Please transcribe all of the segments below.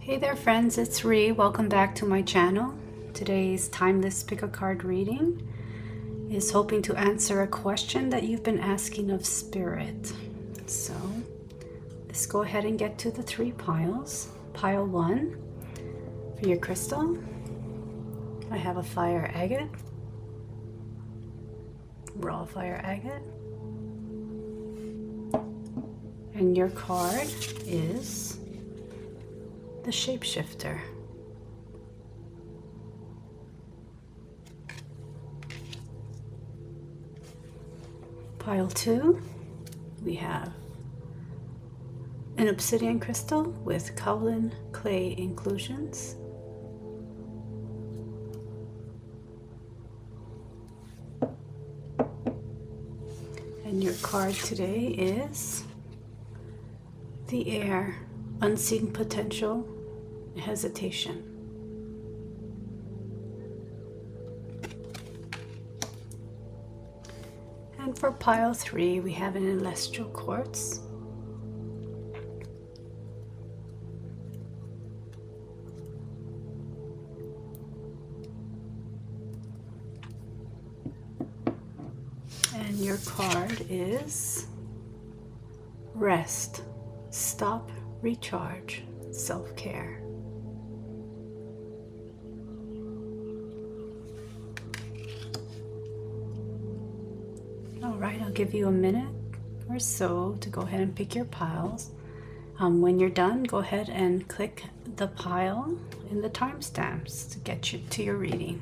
Hey there friends, it's Ree. Welcome back to my channel. Today's timeless pick a card reading is hoping to answer a question that you've been asking of Spirit. So let's go ahead and get to the three piles. Pile 1 for your crystal. I have a fire agate, raw fire agate. And your card is the Shapeshifter. Pile 2, we have an obsidian crystal with kaolin clay inclusions. And your card today is the Air, unseen potential, hesitation. And for pile 3, we have an celestial quartz. And your card is rest, stop, recharge, self-care. All right, I'll give you a minute or so to go ahead and pick your piles. When you're done, go ahead and click the pile in the timestamps to get you to your reading.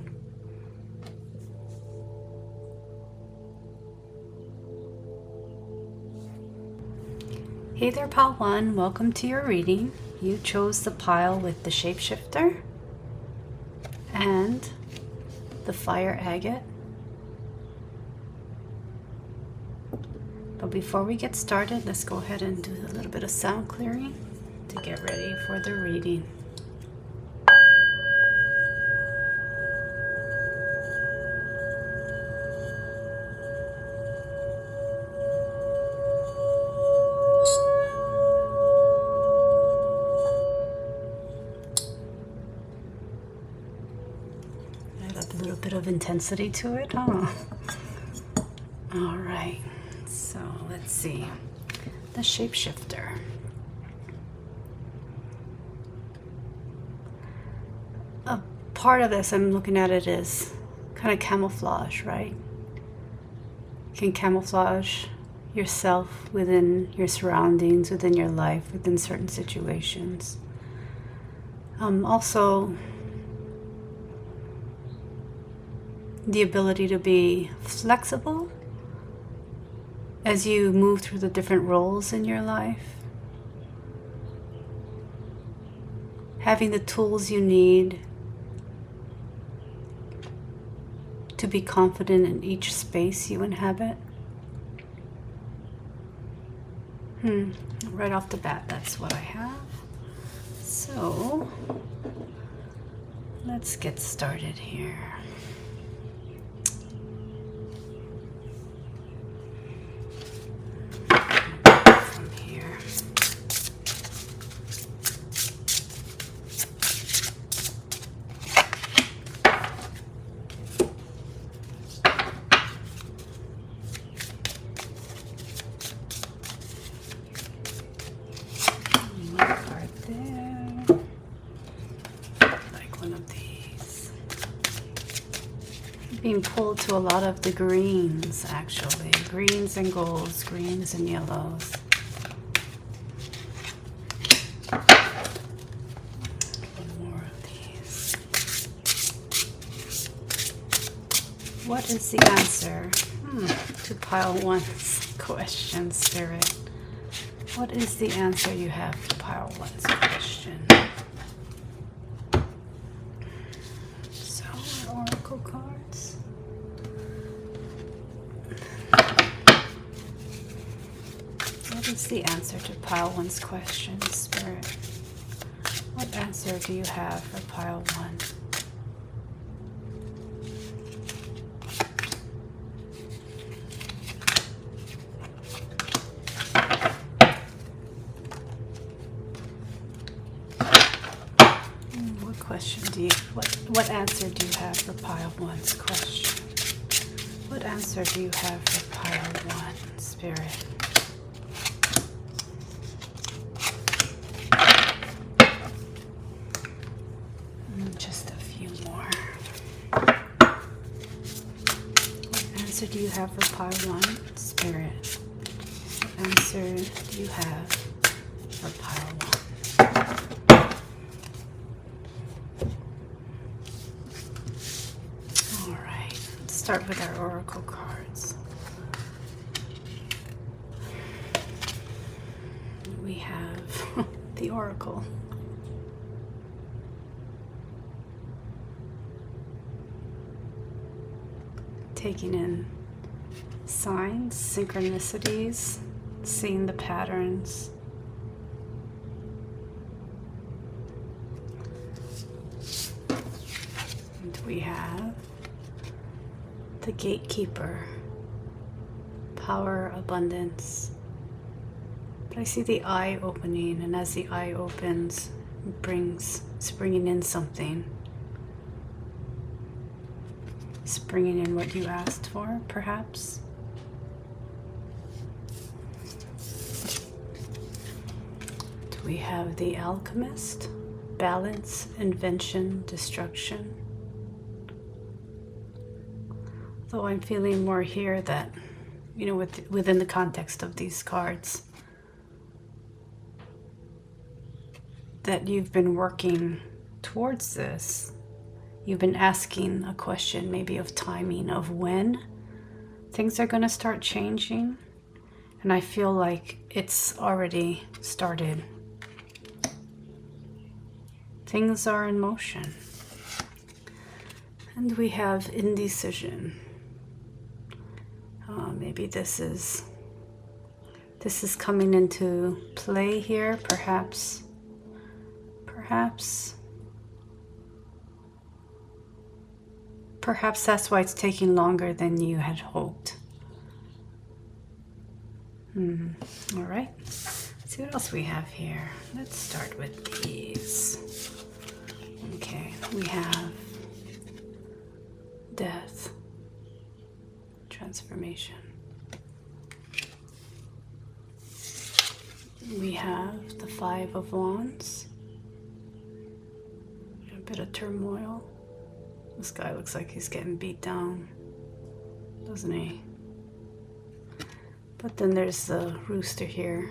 Hey there, pile 1, welcome to your reading. You chose the pile with the Shapeshifter and the fire agate. But before we get started, let's go ahead and do a little bit of sound clearing to get ready for the reading. Add up a little bit of intensity to it, huh? All right. So let's see, the Shapeshifter. A part of this, I'm looking at it as kind of camouflage, right? You can camouflage yourself within your surroundings, within your life, within certain situations. Also, the ability to be flexible as you move through the different roles in your life. Having the tools you need to be confident in each space you inhabit. Right off the bat, that's what I have. So, let's get started here. Being pulled to a lot of the greens, actually. Greens and golds, greens and yellows. One more of these. What is the answer to pile 1's question, Spirit? What is the answer you have to pile 1's question? So, oracle cards. What is the answer to pile 1's question, Spirit? What answer do you have for pile 1? what answer do you have for pile one's question? What answer do you have for pile one, Spirit? Just a few more. What answer do you have for pile one, Spirit? What answer do you have for pile one? Start with our oracle cards. We have the oracle. Taking in signs, synchronicities, seeing the patterns. And we have the gatekeeper, power, abundance. But I see the eye opening, and as the eye opens, it's bringing in something. It's bringing in what you asked for, perhaps. We have the alchemist, balance, invention, destruction. Though I'm feeling more here that, you know, within the context of these cards, that you've been working towards this. You've been asking a question maybe of timing, of when things are going to start changing. And I feel like it's already started. Things are in motion. And we have indecision. Maybe this is coming into play here, perhaps that's why it's taking longer than you had hoped. All right, let's see what else we have here. Let's start with these. Okay, we have death, transformation. We have the Five of Wands. A bit of turmoil. This guy looks like he's getting beat down, doesn't he? But then there's the rooster here.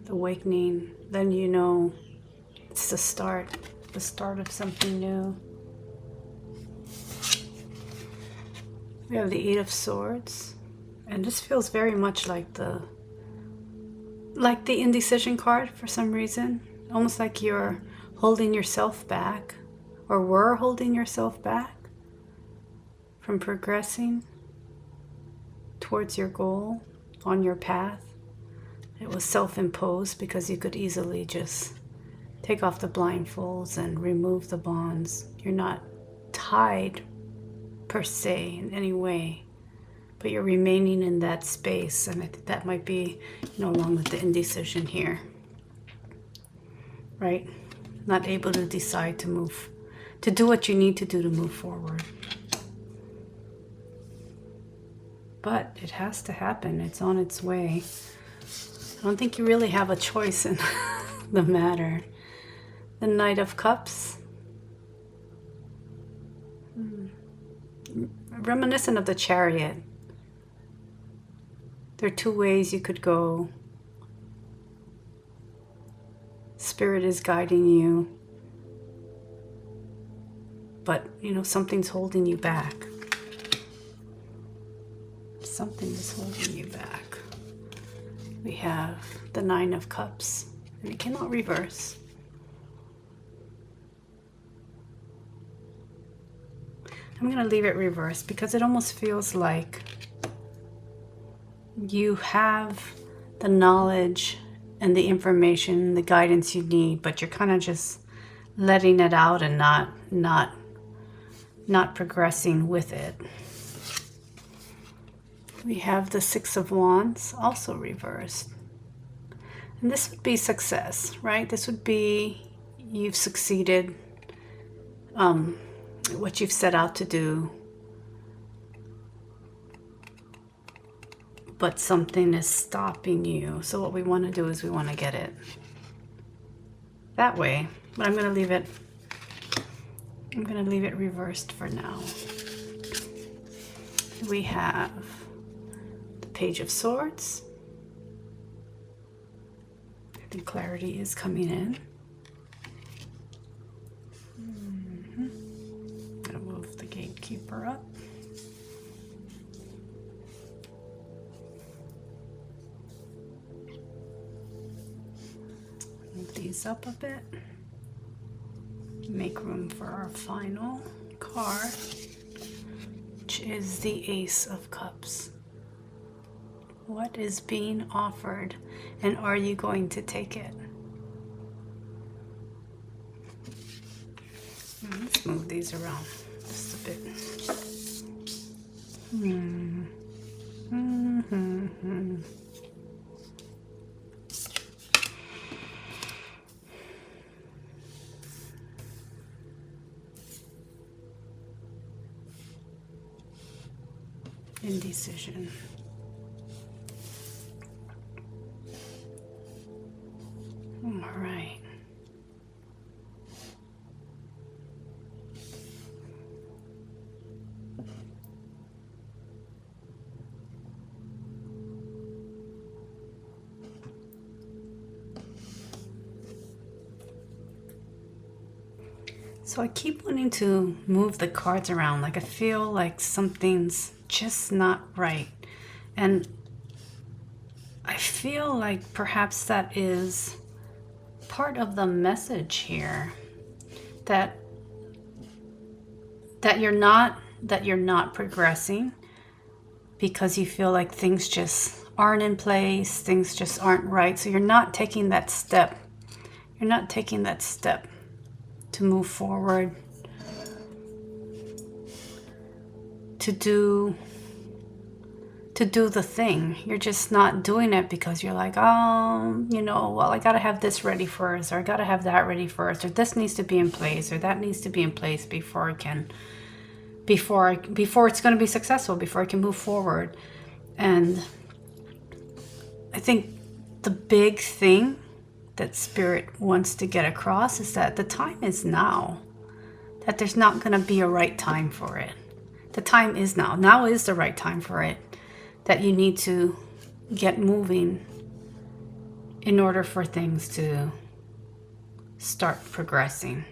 The awakening. Then you know it's the start of something new. We have the Eight of Swords. And this feels very much like the indecision card for some reason. Almost like you're holding yourself back, or were holding yourself back from progressing towards your goal on your path. It was self-imposed because you could easily just take off the blindfolds and remove the bonds. You're not tied per se in any way, but you're remaining in that space. And I think that might be, along with the indecision here, right? Not able to decide to do what you need to do to move forward. But it has to happen. It's on its way. I don't think you really have a choice in the matter. The Knight of Cups. Reminiscent of the Chariot. There are two ways you could go. Spirit is guiding you, but something's holding you back. Something is holding you back. We have the Nine of Cups, and it cannot reverse. I'm going to leave it reversed because it almost feels like you have the knowledge and the information, the guidance you need, but you're kind of just letting it out and not progressing with it. We have the Six of Wands, also reversed. And this would be success, right? This would be you've succeeded, what you've set out to do, but something is stopping you. So what we want to do is we want to get it that way. But I'm going to leave it reversed for now. We have the Page of Swords. I think clarity is coming in. I'm going to move the Gatekeeper up. Move these up a bit. Make room for our final card, which is the Ace of Cups. What is being offered, and are you going to take it? Let's move these around just a bit. Indecision. All right. So I keep wanting to move the cards around. Like I feel like something's just not right. And I feel like perhaps that is part of the message here, that you're not progressing because you feel like things just aren't in place, things just aren't right. So you're not taking that step. You're not taking that step to move forward, to do the thing. You're just not doing it because you're like, oh, you know, well, I gotta have this ready first, or I gotta have that ready first, or this needs to be in place, or that needs to be in place before it's going to be successful, before I can move forward. And I think the big thing that Spirit wants to get across is that the time is now, that there's not going to be a right time for it. The time is now. Now is the right time for it, that you need to get moving in order for things to start progressing.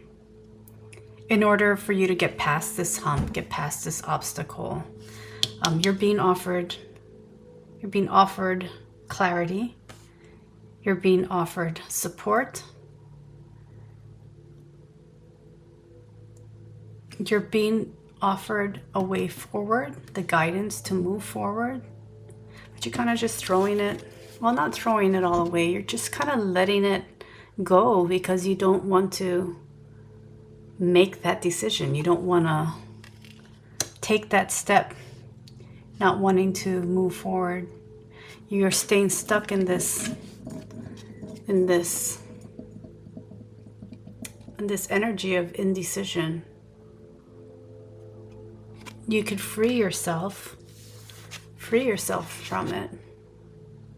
In order for you to get past this hump, get past this obstacle, you're being offered clarity. You're being offered support. You're being offered a way forward, the guidance to move forward. But you're kind of just throwing it, well, not throwing it all away. You're just kind of letting it go because you don't want to make that decision. You don't want to take that step, not wanting to move forward. You're staying stuck in this energy of indecision. You could free yourself from it.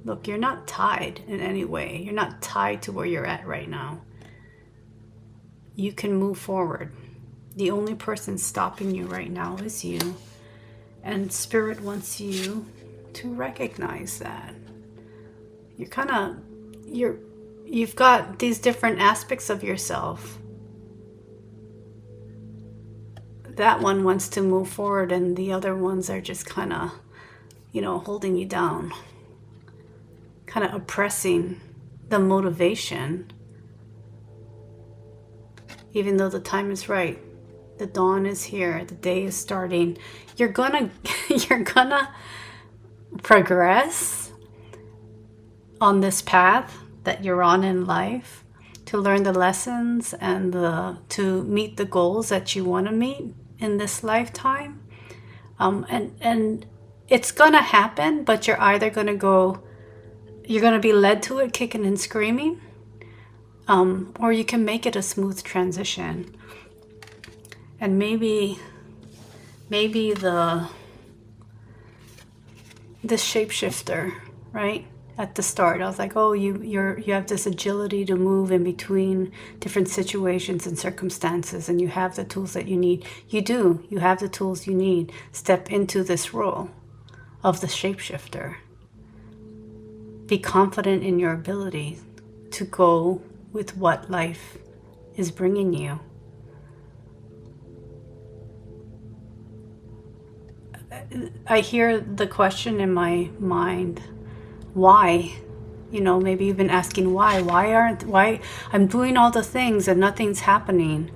Look, you're not tied in any way. You're not tied to where you're at right now. You can move forward. The only person stopping you right now is you. And Spirit wants you to recognize that. You've got these different aspects of yourself. That one wants to move forward, and the other ones are just kind of, holding you down, kind of oppressing the motivation. Even though the time is right, the dawn is here, the day is starting, you're gonna progress on this path that you're on in life, to learn the lessons and to meet the goals that you want to meet in this lifetime. And it's gonna happen, but you're either gonna go you're going to be led to it kicking and screaming, or you can make it a smooth transition. And maybe the shapeshifter, right? At the start, I was like, oh, you have this agility to move in between different situations and circumstances, and you have the tools that you need. You do. You have the tools you need. Step into this role of the shapeshifter. Be confident in your ability to go with what life is bringing you. I hear the question in my mind, why? You know, maybe you've been asking why. Why I'm doing all the things and nothing's happening.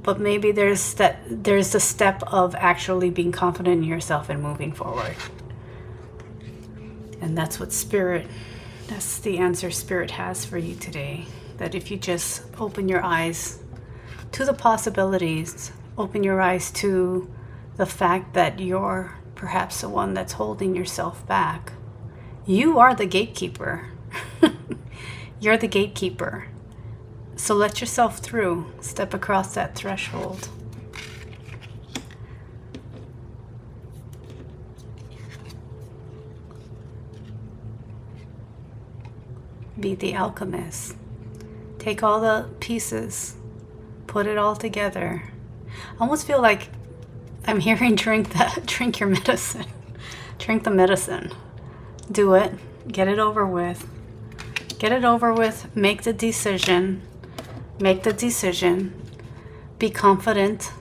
But maybe there's the step of actually being confident in yourself and moving forward. And that's the answer Spirit has for you today. That if you just open your eyes to the possibilities, open your eyes to the fact that you're perhaps the one that's holding yourself back. You are the gatekeeper. You're the gatekeeper. So let yourself through. Step across that threshold. Be the alchemist. Take all the pieces, put it all together. I almost feel like I'm hearing drink your medicine. Drink the medicine. Do it. Get it over with. Get it over with. Make the decision. Make the decision. Be confident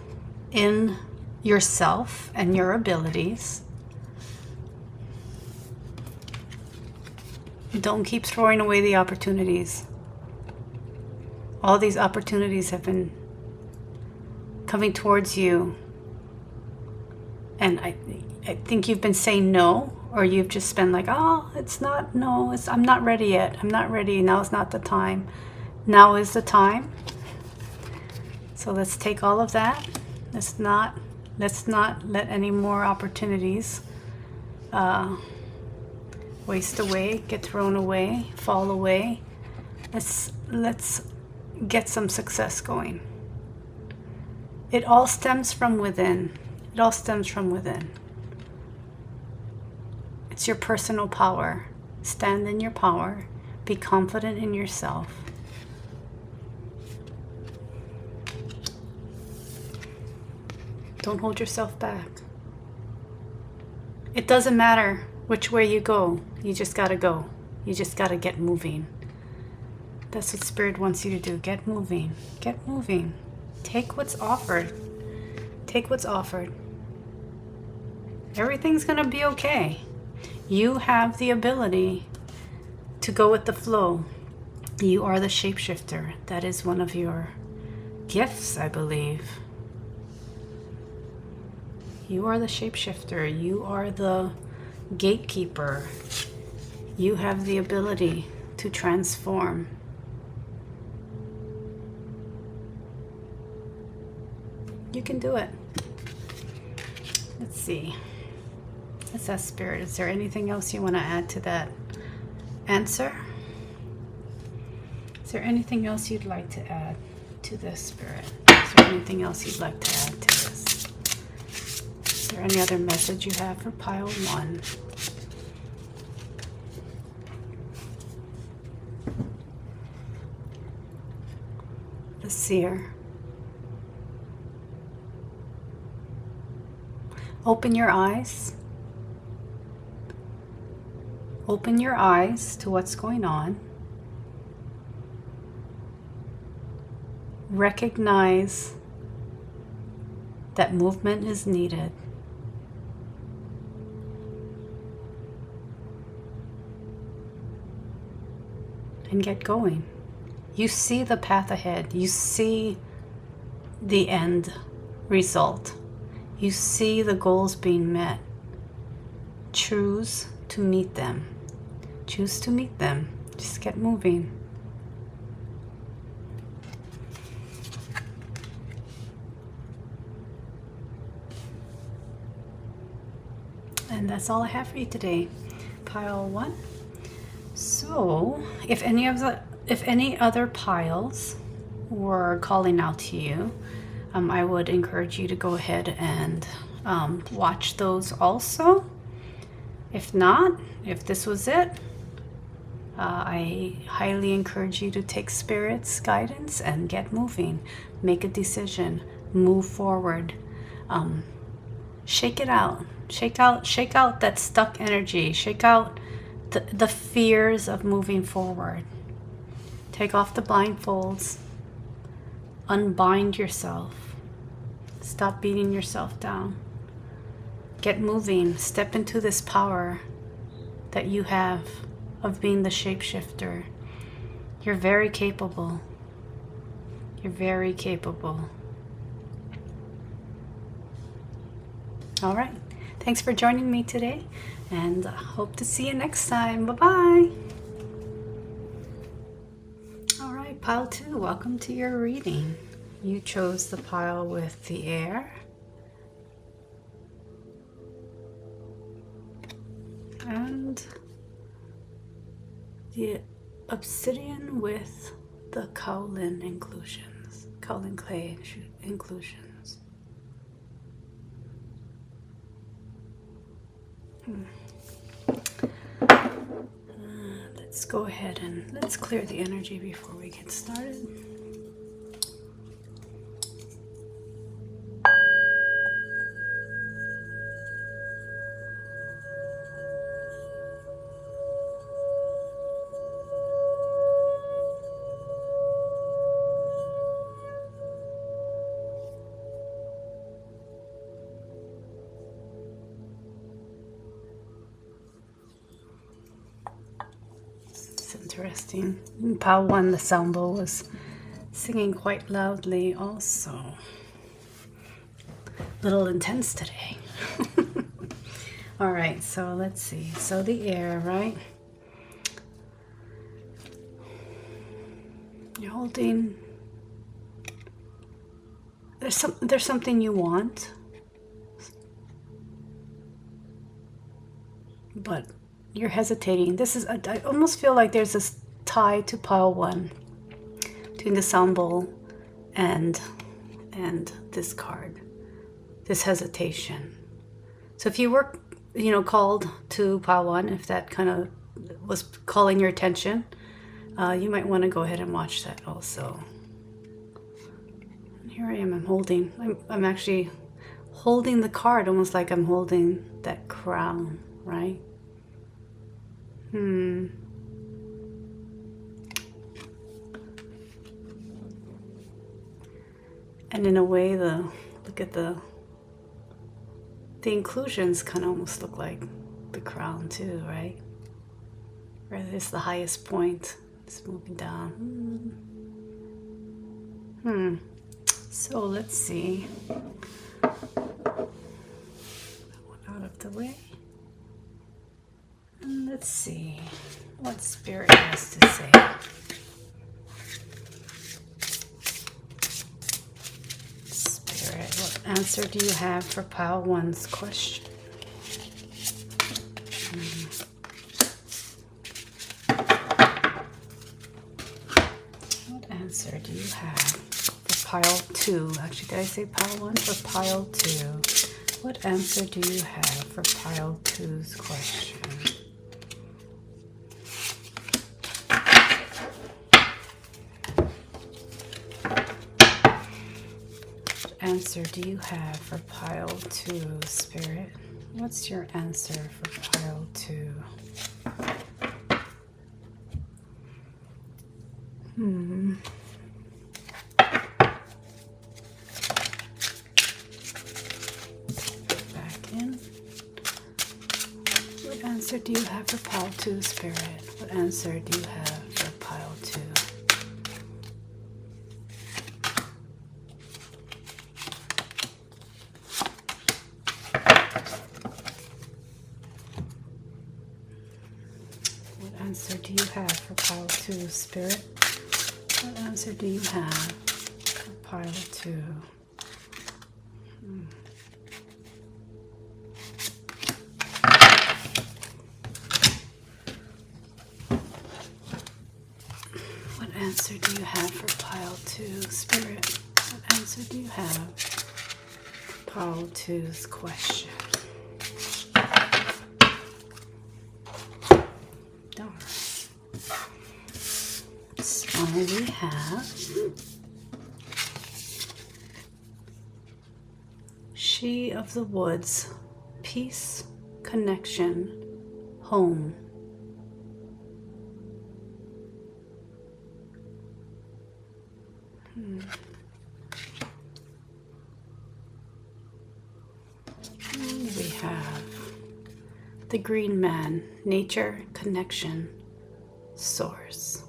in yourself and your abilities. Don't keep throwing away the opportunities. All these opportunities have been coming towards you. And I think you've been saying no, or you've just been like, oh, I'm not ready yet. I'm not ready. Now is not the time. Now is the time. So let's take all of that. Let's not let any more opportunities waste away, get thrown away, fall away. Let's get some success going. It all stems from within. It all stems from within. It's your personal power. Stand in your power. Be confident in yourself. Don't hold yourself back. It doesn't matter which way you go. You just gotta go. You just gotta get moving. That's what Spirit wants you to do. Get moving. Get moving. Take what's offered. Take what's offered. Everything's gonna be okay. You have the ability to go with the flow. You are the shapeshifter. That is one of your gifts, I believe. You are the shapeshifter. You are the gatekeeper. You have the ability to transform. You can do it. Let's see. Let's ask Spirit, is there anything else you want to add to that answer? Is there anything else you'd like to add to this, Spirit? Is there anything else you'd like to add to this? Is there any other message you have for pile 1? The seer. Open your eyes. Open your eyes to what's going on. Recognize that movement is needed. And get going. You see the path ahead. You see the end result. You see the goals being met. Choose to meet them. Choose to meet them. Just get moving. And that's all I have for you today, pile 1. So if any other piles were calling out to you, I would encourage you to go ahead and watch those also. If not, if this was it, I highly encourage you to take Spirit's guidance and get moving. Make a decision. Move forward. Shake it out. Shake out that stuck energy. Shake out the fears of moving forward. Take off the blindfolds. Unbind yourself. Stop beating yourself down. Get moving. Step into this power that you have of being the shapeshifter. You're very capable. You're very capable. All right. Thanks for joining me today, and hope to see you next time. Bye-bye. All right, pile 2, welcome to your reading. You chose the pile with the air. And the obsidian with the kaolin inclusions, kaolin clay inclusions. Let's go ahead and let's clear the energy before we get started. Interesting. In pile 1, the sound bowl was singing quite loudly also. A little intense today. All right, so let's see. So the air, right? You're holding. There's something you want, but you're hesitating. I almost feel like there's this tie to pile 1 between the sound bowl and this card, this hesitation. So if you were, called to pile 1, if that kind of was calling your attention, you might want to go ahead and watch that also. And here I am, I'm actually holding the card almost like I'm holding that crown, right? And in a way, look at the inclusions kind of almost look like the crown too, right? Where there's the highest point, it's moving down. So let's see. That one out of the way. And let's see what Spirit has to say. Spirit, what answer do you have for pile 1's question? What answer do you have for pile 2? Actually, did I say pile 1 or pile 2? What answer do you have for pile 2's question? Answer do you have for pile 2, Spirit? What's your answer for pile 2? Back in. What answer do you have for pile 2, Spirit? What answer do you have for pile 2? What answer do you have for pile 2, Spirit? What answer do you have for pile 2? What answer do you have for pile 2, Spirit? What answer do you have for pile 2's question? Alright. So we have She of the Woods, peace, connection, home. We have the Green Man, nature, connection, source.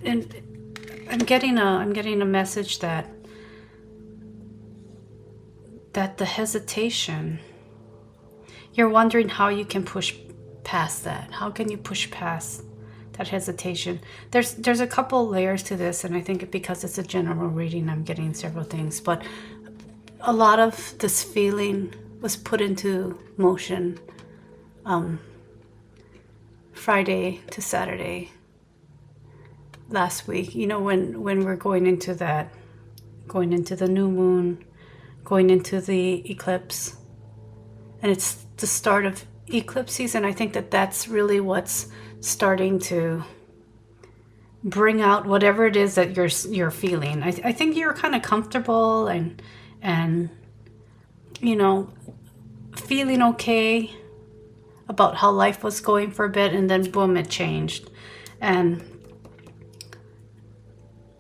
And I'm getting a message that the hesitation, you're wondering how you can push past that. How can you push past that hesitation? There's a couple layers to this, and I think because it's a general reading, I'm getting several things, but a lot of this feeling was put into motion Friday to Saturday last week. You know, when we're going into the new moon, going into the eclipse, and it's the start of eclipse season. I think that that's really what's starting to bring out whatever it is that you're feeling. I think you're kind of comfortable and you know, feeling okay about how life was going for a bit, and then boom, it changed, and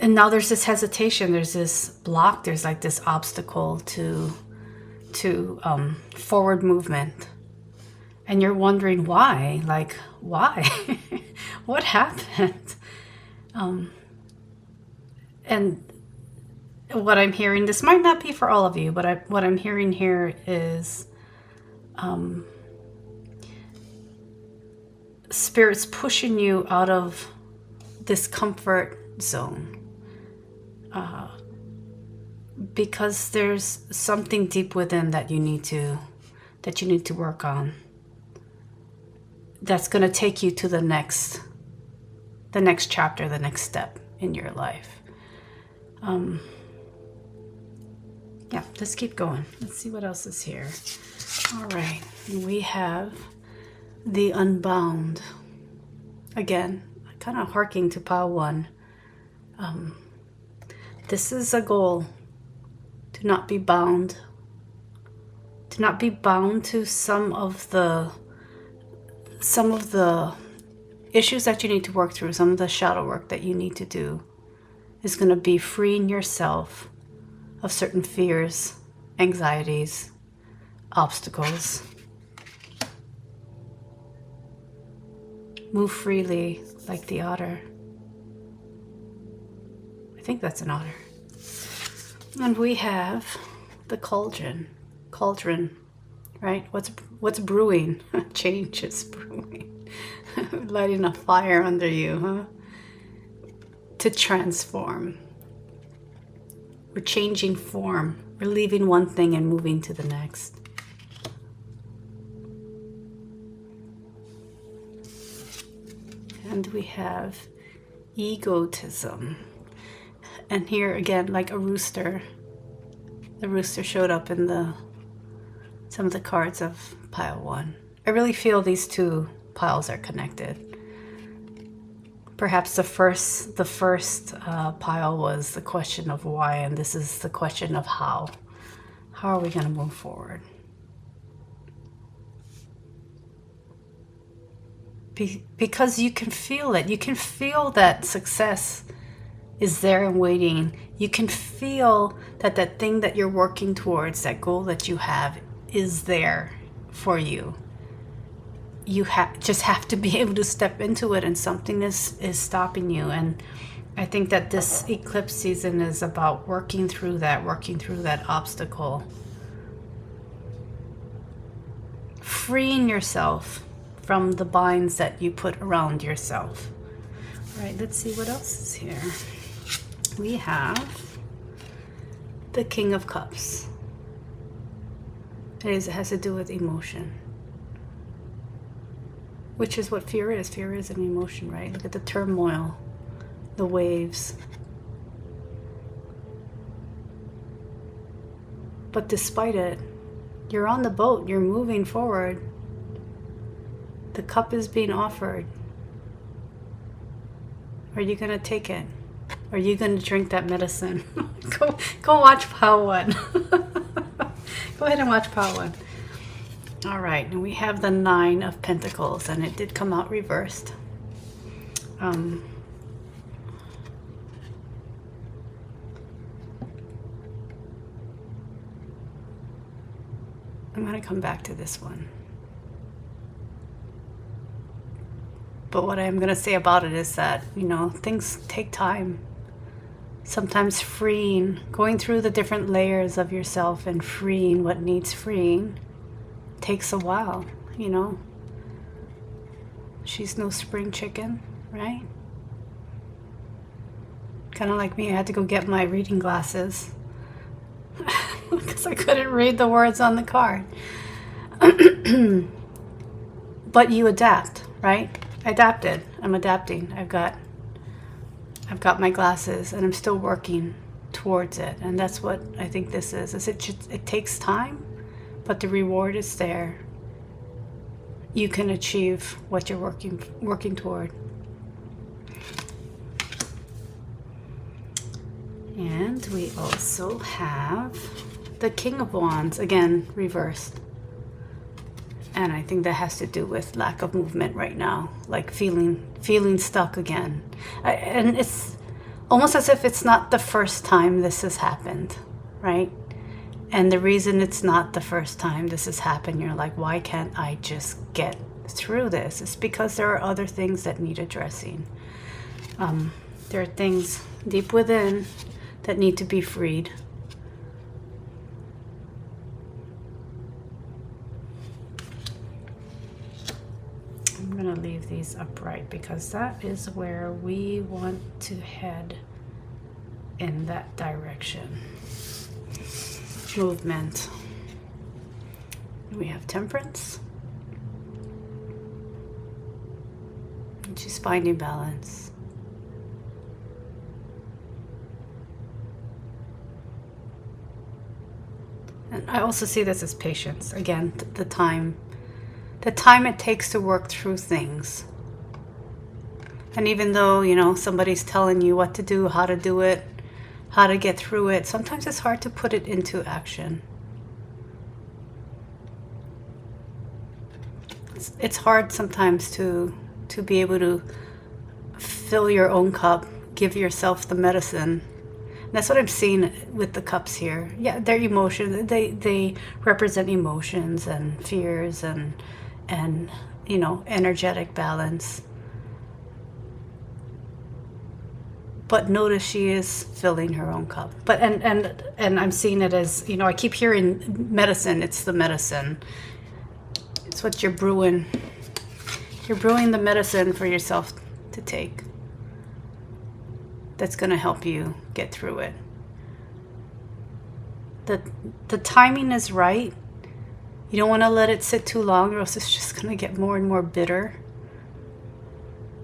now there's this hesitation, there's this block, there's like this obstacle to forward movement. And you're wondering why, like, why? What happened? And what I'm hearing, this might not be for all of you, but what I'm hearing here is Spirit's pushing you out of this comfort zone. Because there's something deep within that you need to work on. That's going to take you to the next chapter, the next step in your life. Yeah, let's keep going. Let's see what else is here. All right, we have the Unbound. Again, kind of harking to pile 1. This is a goal, to not be bound to some of the issues that you need to work through, some of the shadow work that you need to do is going to be freeing yourself of certain fears, anxieties, obstacles. Move freely like the otter. I think that's an otter. And we have the cauldron, right? What's brewing? Change is brewing. Lighting a fire under you, huh? To transform. We're changing form. We're leaving one thing and moving to the next. And we have egotism. And here again, like a rooster, the rooster showed up in some of the cards of pile 1. I really feel these two piles are connected. Perhaps the first pile was the question of why, and this is the question of how. How are we going to move forward? Because you can feel it. You can feel that success is there and waiting. You can feel that that thing that you're working towards, that goal that you have, is there for you. You just have to be able to step into it, and something is stopping you. And I think that this eclipse season is about working through that obstacle. Freeing yourself from the binds that you put around yourself. All right, let's see what else is here. We have the King of Cups. It has to do with emotion. which is what fear is. Fear is an emotion, right? Look at the turmoil, the waves. But despite it, you're on the boat, you're moving forward. The cup is being offered. Are you going to take it? Are you going to drink that medicine? Go watch Pile 1. Go ahead and watch Pile 1. All right, and we have the 9 of Pentacles, and it did come out reversed. I'm going to come back to this one. But what I'm going to say about it is that, you know, things take time. Sometimes freeing, going through the different layers of yourself and freeing what needs freeing takes a while, you know. She's no spring chicken, right? Kind of like me, I had to go get my reading glasses because I couldn't read the words on the card. But you adapt, right? I adapted. I'm adapting. I've got my glasses, and I'm still working towards it. And that's what I think this is. It takes time, but the reward is there. You can achieve what you're working toward. And we also have the King of Wands, again, reversed. And I think that has to do with lack of movement right now, like feeling stuck again. And it's almost as if it's not the first time this has happened, right? And the reason it's not the first time this has happened, you're like, why can't I just get through this? It's because there are other things that need addressing. There are things deep within that need to be freed. I'm going to leave these upright because that is where we want to head, in that direction. Movement. We have Temperance. And she's finding balance. And I also see this as patience. Again, the time it takes to work through things. And even though, you know, somebody's telling you what to do, how to do it, how to get through it, sometimes it's hard to put it into action. It's hard sometimes to be able to fill your own cup, give yourself the medicine. And that's what I'm seeing with the cups here. Yeah, they're emotions. They represent emotions and fears and you know, energetic balance. But notice she is filling her own cup. But and I'm seeing it as, you know, I keep hearing medicine. It's the medicine. It's what you're brewing. You're brewing the medicine for yourself to take. That's going to help you get through it. The timing is right. You don't want to let it sit too long, or else it's just going to get more and more bitter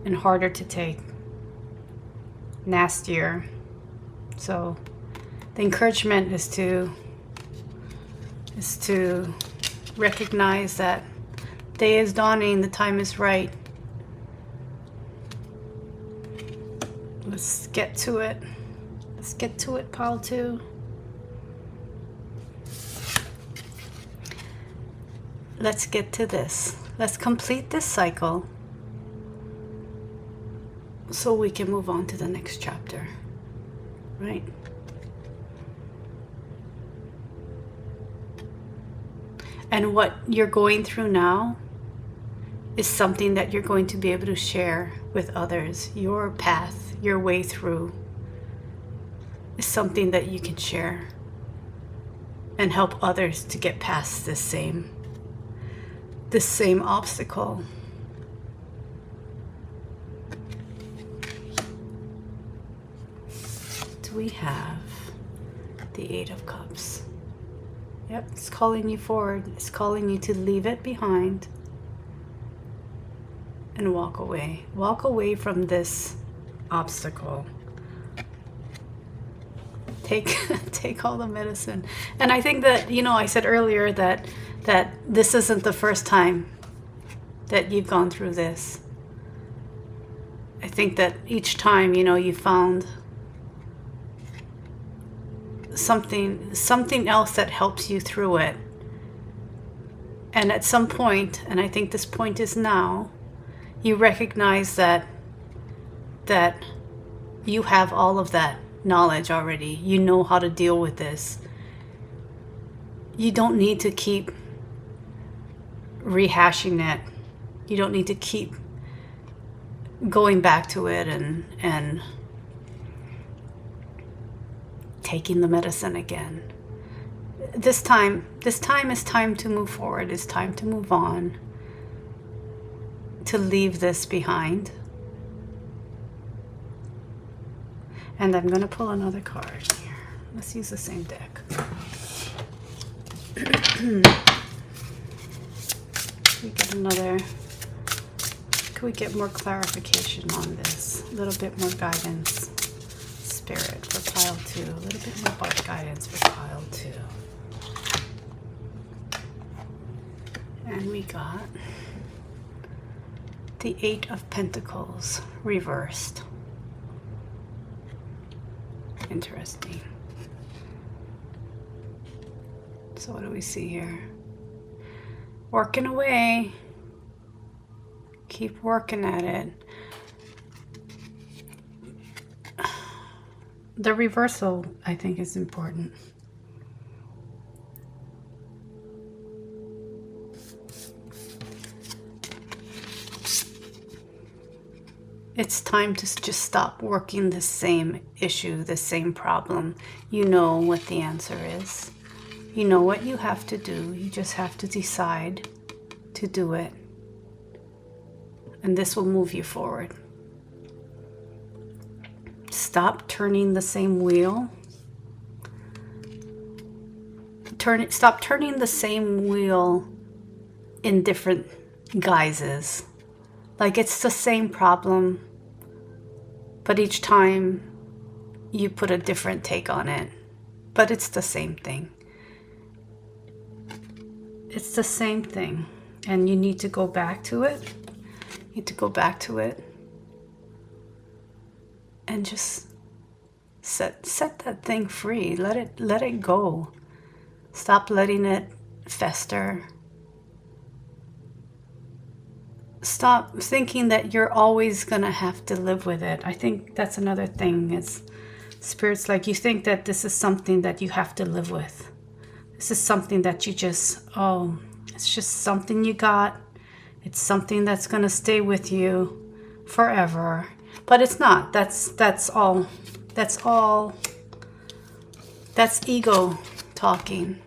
and harder to take. Nastier. So the encouragement is to recognize that day is dawning, the time is right. Let's get to it. Let's get to it, Pile 2. Let's get to this. Let's complete this cycle so we can move on to the next chapter, right? And what you're going through now is something that you're going to be able to share with others. Your path, your way through is something that you can share and help others to get past this same obstacle. We have the 8 of Cups. Yep, it's calling you forward. It's calling you to leave it behind and walk away. Walk away from this obstacle. Take all the medicine. And I think that, you know, I said earlier that this isn't the first time that you've gone through this. I think that each time, you know, you found something else that helps you through it. And at some point, and I think this point is now, you recognize that you have all of that knowledge already. You know how to deal with this. You don't need to keep rehashing it. You don't need to keep going back to it and taking the medicine again. This time is time to move forward. It's time to move on, to leave this behind. And I'm going to pull another card here. Let's use the same deck. Can we get more clarification on this? A little bit more guidance, Spirit, for pile 2. A little bit more guidance for pile 2. And we got the 8 of Pentacles reversed. Interesting. So what do we see here? Working away. Keep working at it. The reversal, I think, is important. It's time to just stop working the same issue, the same problem. You know what the answer is. You know what you have to do. You just have to decide to do it. And this will move you forward. Stop turning the same wheel. Stop turning the same wheel in different guises. Like it's the same problem, but each time you put a different take on it. But it's the same thing. It's the same thing. And you need to go back to it. You need to go back to it. And just set that thing free. Let it go. Stop letting it fester. Stop thinking that you're always gonna have to live with it. I think that's another thing. Is Spirit's like, you think that this is something that you have to live with. This is something that you just, it's just something you got. It's something that's gonna stay with you forever. But it's not. That's all. That's ego talking.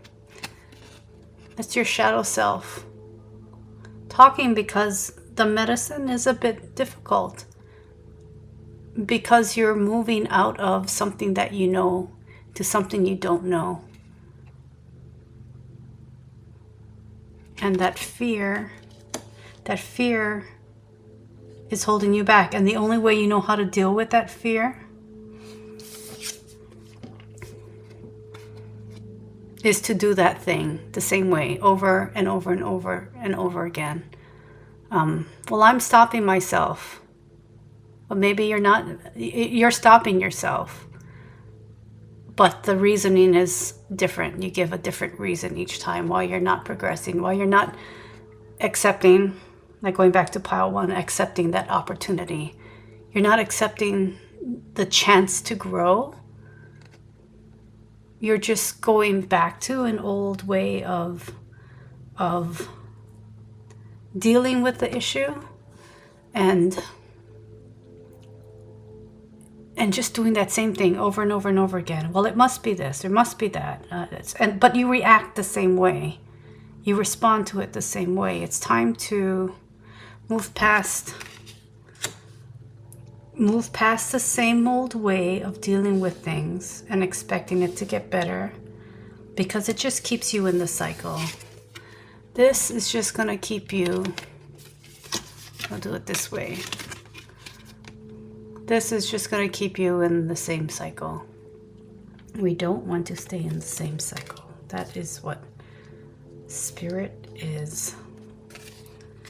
That's your shadow self talking, because the medicine is a bit difficult. Because you're moving out of something that you know to something you don't know. And that fear is holding you back. And the only way you know how to deal with that fear is to do that thing the same way over and over and over and over again. Well, I'm stopping myself. Well, maybe you're not. You're stopping yourself. But the reasoning is different. You give a different reason each time why you're not progressing, why you're not accepting, like going back to pile 1, accepting that opportunity. You're not accepting the chance to grow. You're just going back to an old way of dealing with the issue and just doing that same thing over and over and over again. Well, it must be this, there must be that. But you react the same way. You respond to it the same way. It's time to move past the same old way of dealing with things and expecting it to get better, because it just keeps you in the cycle. This is just going to keep you I'll do it this way. This is just going to keep you in the same cycle. We don't want to stay in the same cycle. That is what Spirit is.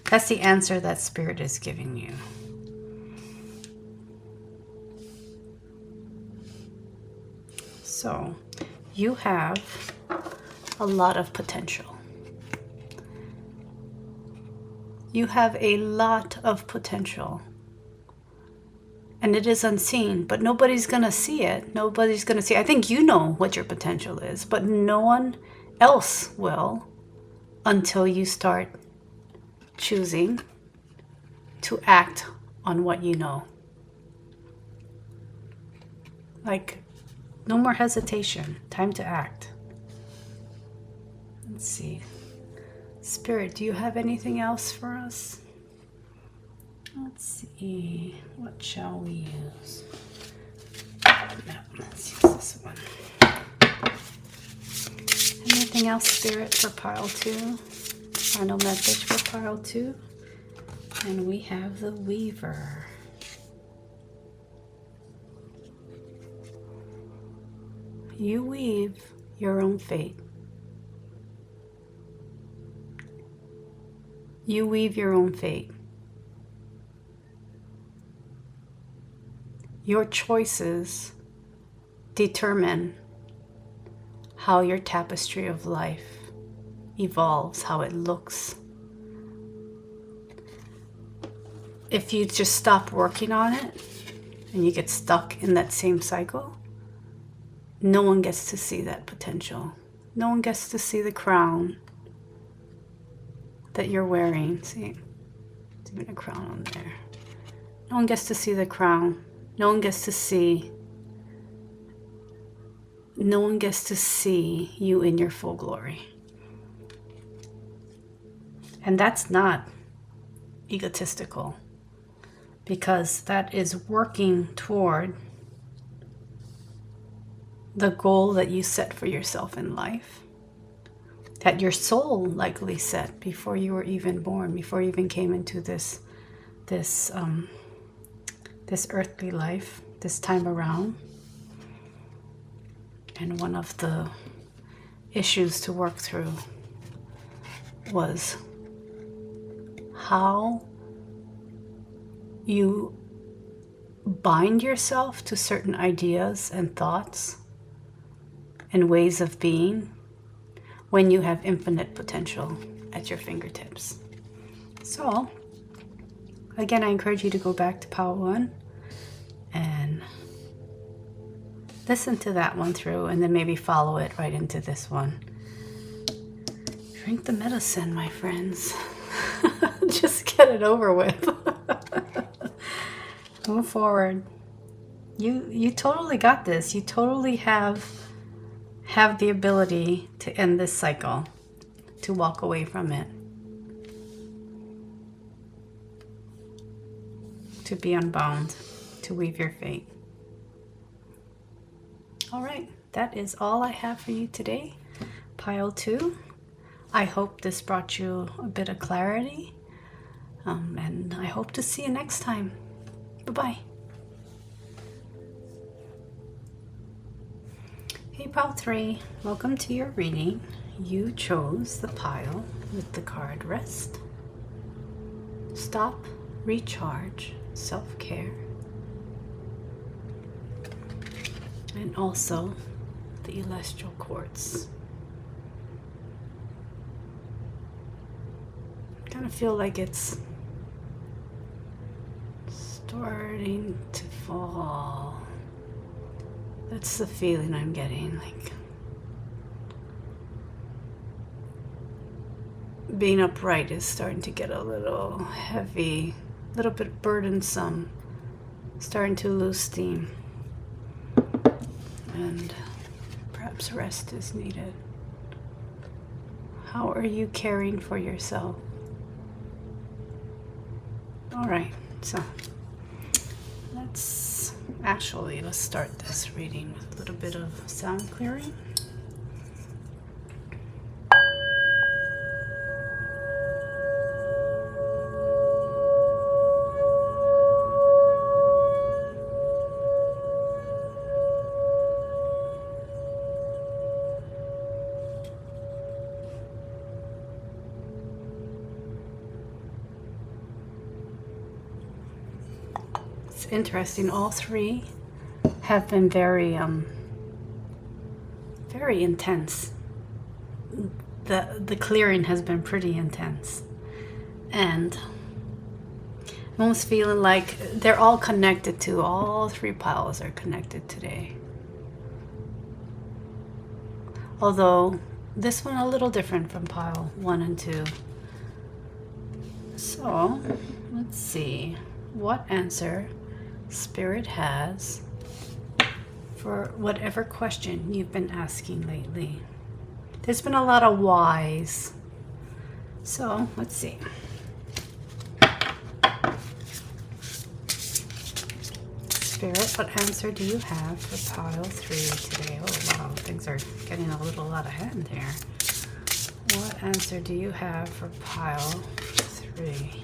That's the answer that Spirit is giving you. So, you have a lot of potential. You have a lot of potential. And it is unseen, but nobody's going to see it. Nobody's going to see it. I think you know what your potential is, but no one else will until you start choosing to act on what you know. Like, no more hesitation. Time to act. Let's see. Spirit, do you have anything else for us? Let's see. What shall we use? No, let's use this one. Anything else, Spirit, for pile 2? Final message for pile 2. And we have the Weaver. You weave your own fate. You weave your own fate. Your choices determine how your tapestry of life evolves, how it looks. If you just stop working on it and you get stuck in that same cycle, no one gets to see that potential. No one gets to see the crown that you're wearing. See, there's even a crown on there. No one gets to see the crown. No one gets to see. No one gets to see you in your full glory. And that's not egotistical, because that is working toward the goal that you set for yourself in life, that your soul likely set before you were even born, before you even came into this earthly life, this time around. And one of the issues to work through was how you bind yourself to certain ideas and thoughts and ways of being when you have infinite potential at your fingertips. So, again, I encourage you to go back to Power 1 and listen to that one through, and then maybe follow it right into this one. Drink the medicine, my friends. Just get it over with. Move forward. You totally got this. You totally have the ability to end this cycle, to walk away from it, to be unbound, to weave your fate. All right, that is all I have for you today. Pile 2. I hope this brought you a bit of clarity, and I hope to see you next time. Bye-bye. Hey, Pile 3, welcome to your reading. You chose the pile with the card Rest, Stop, Recharge, Self-Care, and also the Celestial Quartz. I kind of feel like it's starting to fall. That's the feeling I'm getting, like being upright is starting to get a little heavy, a little bit burdensome, starting to lose steam, and perhaps rest is needed. How are you caring for yourself? All right, so let's start this reading with a little bit of sound clearing. interesting. All three have been very intense. The clearing has been pretty intense, and I'm almost feeling like they're all connected to. All three piles are connected today. Although this one a little different from pile 1 and 2. So let's see what answer Spirit has for whatever question you've been asking lately. There's been a lot of whys. So let's see. Spirit, what answer do you have for pile 3 today? Oh wow, things are getting a little out of hand here. What answer do you have for pile 3?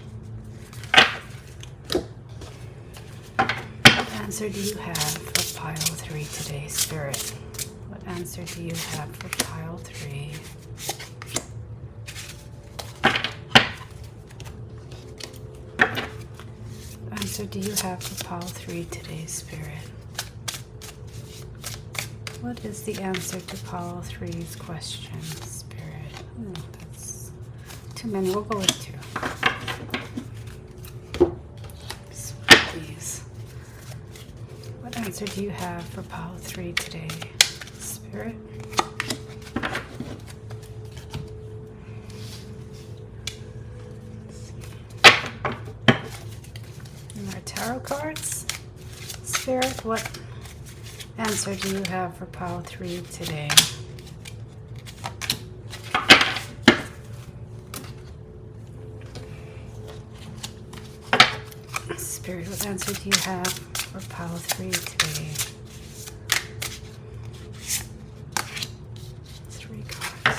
What answer do you have for pile 3 today, Spirit? What answer do you have for pile 3? What answer do you have for pile 3 today, Spirit? What is the answer to pile 3's question, Spirit? Oh, that's too many. We'll go with 2. Please. What answer do you have for pile 3 today, Spirit? More tarot cards. Spirit, what answer do you have for pile 3 today? Spirit, what answer do you have for pile 3 today? 3 cards.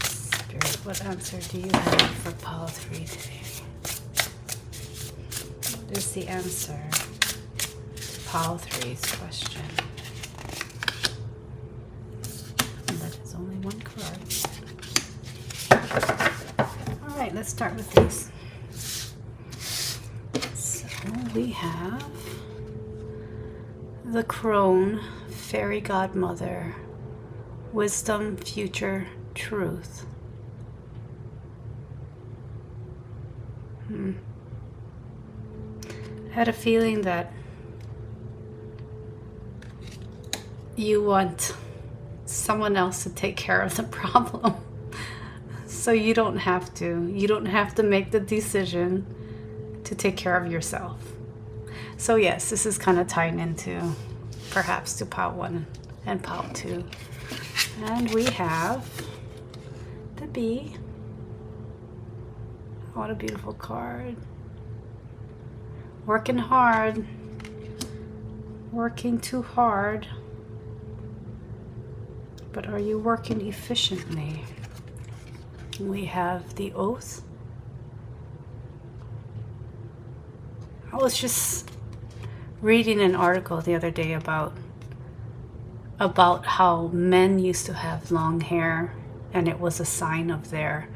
Spirit, what answer do you have for pile 3 today? What is the answer to pile 3's question? And that is only 1 card. Alright, let's start with these. So we have the Crone, Fairy Godmother, Wisdom, Future, Truth. I had a feeling that you want someone else to take care of the problem. So you don't have to. You don't have to make the decision to take care of yourself. So yes, this is kind of tying into perhaps to pile 1 and pile 2. And we have the Bee. What a beautiful card. Working hard. Working too hard. But are you working efficiently? We have the Oath. I was just reading an article the other day about how men used to have long hair and it was a sign of their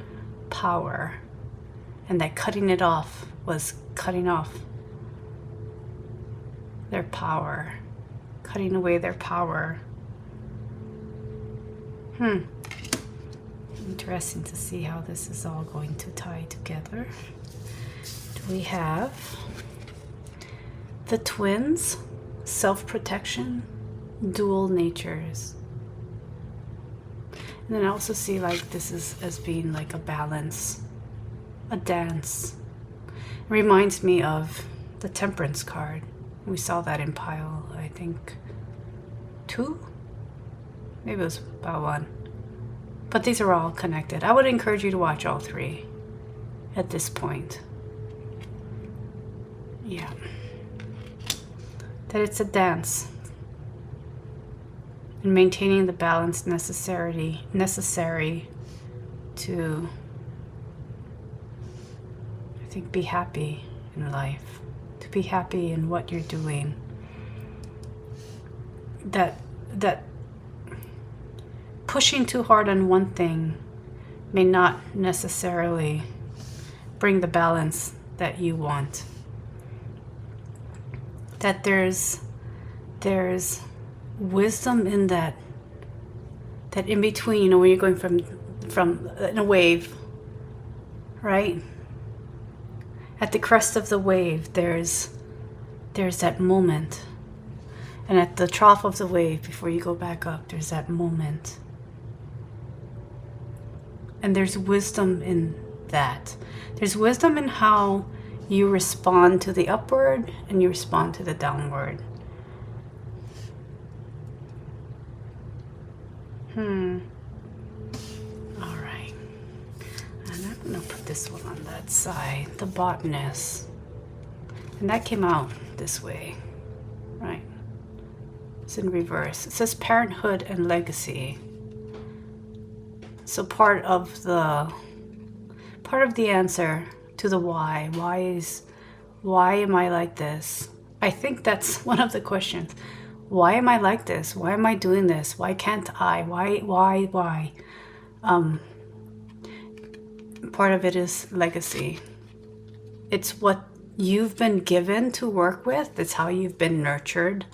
power, and that cutting it off was cutting off their power, cutting away their power. Interesting to see how this is all going to tie together. We have the Twins, self-protection, dual natures. And then I also see like this is as being like a balance, a dance. It reminds me of the Temperance card. We saw that in pile, I think, 2? Maybe it was pile 1. But these are all connected. I would encourage you to watch all 3 at this point. Yeah. That it's a dance. And maintaining the balance necessary to, I think, be happy in life. To be happy in what you're doing. That pushing too hard on one thing may not necessarily bring the balance that you want. That there's wisdom in that in between, you know, when you're going from in a wave, right? At the crest of the wave, there's that moment. And at the trough of the wave, before you go back up, there's that moment. And there's wisdom in that. There's wisdom in how you respond to the upward and you respond to the downward. All right. And I'm going to put this one on that side, the botanist. And that came out this way, right? It's in reverse. It says parenthood and legacy. So part of the answer to the why am I like this? I think that's one of the questions. Why am I like this? Why am I doing this? Why can't I? Why? Part of it is legacy. It's what you've been given to work with. It's how you've been nurtured.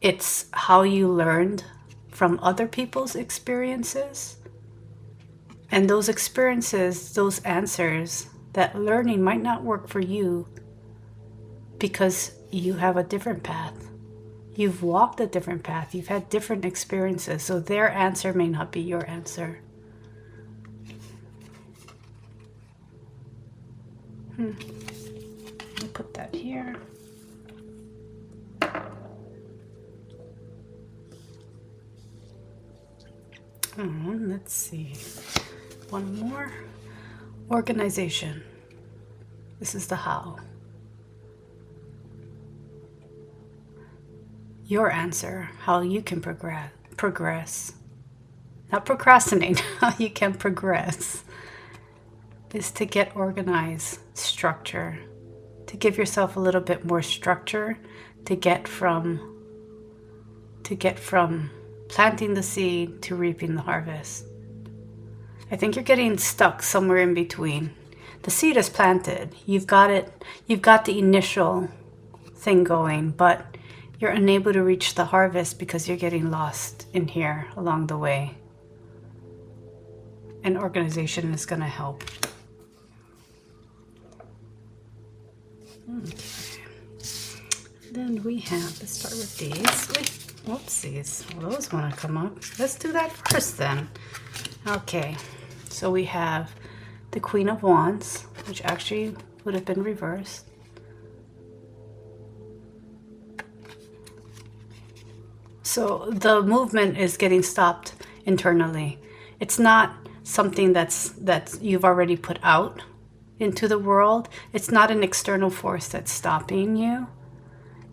It's how you learned from other people's experiences. And those experiences, those answers, that learning might not work for you because you have a different path. You've walked a different path. You've had different experiences. So their answer may not be your answer. I'll put that here. Let's see. One more. Organization. This is the how. Your answer, how you can progress. Not procrastinate, how you can progress, is to get organized, structure, to give yourself a little bit more structure, to get from planting the seed to reaping the harvest. I think you're getting stuck somewhere in between. The seed is planted. You've got it. You've got the initial thing going, but you're unable to reach the harvest because you're getting lost in here along the way. And organization is going to help. Okay. Then we have, let's start with these. Whoopsies. Well, those want to come up. Let's do that first then. Okay. So we have the Queen of Wands, which actually would have been reversed. So the movement is getting stopped internally. It's not something that's you've already put out into the world. It's not an external force that's stopping you.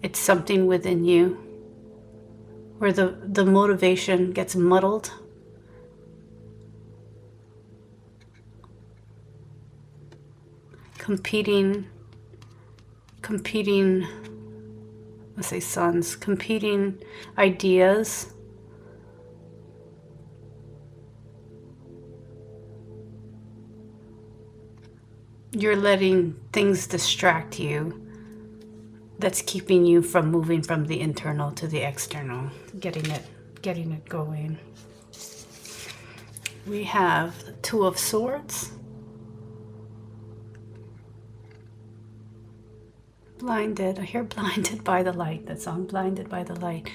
It's something within you where the motivation gets muddled. Competing, let's say sons, competing ideas. You're letting things distract you. That's keeping you from moving from the internal to the external, getting it going. We have the Two of Swords. Blinded. I hear blinded by the light. That song, blinded by the light.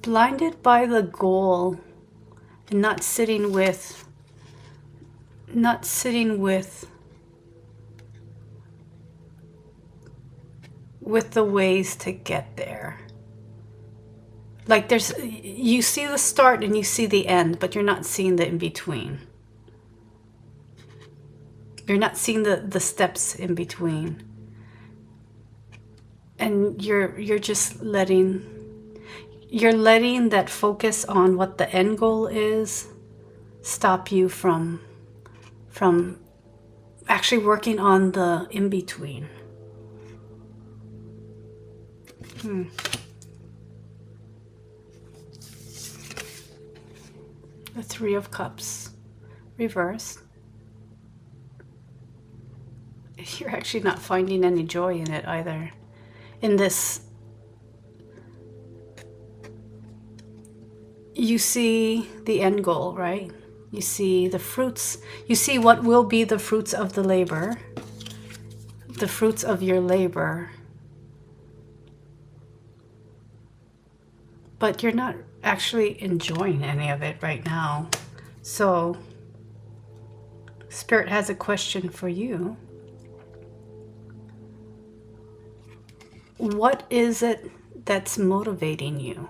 Blinded by the goal and not sitting with the ways to get there. Like you see the start and you see the end, but you're not seeing the in between. You're not seeing the steps in between. And you're just letting that focus on what the end goal is stop you from actually working on the in between. The Three of Cups reversed. You're actually not finding any joy in it either. In this, you see the end goal, right? You see the fruits. You see what will be the fruits of the labor. The fruits of your labor. But you're not actually enjoying any of it right now. So, Spirit has a question for you. What is it that's motivating you?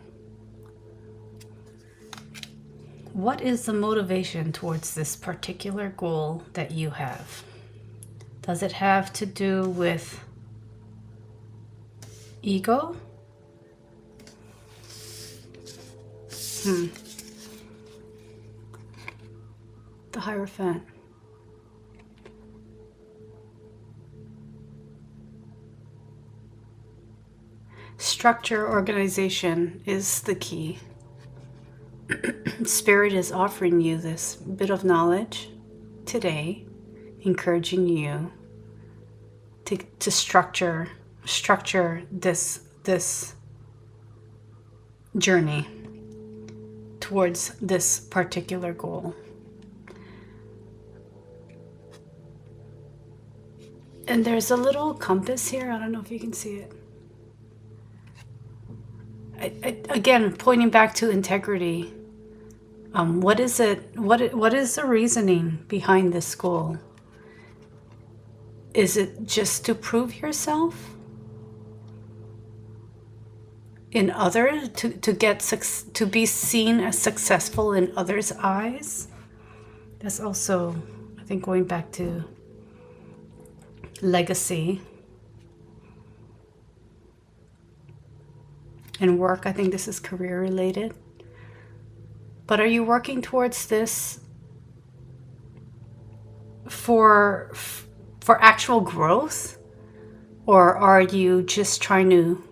What is the motivation towards this particular goal that you have? Does it have to do with ego? The Hierophant. Structure, organization is the key. Spirit is offering you this bit of knowledge today, encouraging you to structure this journey towards this particular goal. And there's a little compass here. I don't know if you can see it. Again, pointing back to integrity. What is it? What is the reasoning behind this goal? Is it just to prove yourself in others, to be seen as successful in others' eyes? That's also, I think, going back to legacy and work. I think this is career related. But are you working towards this for actual growth, or are you just trying to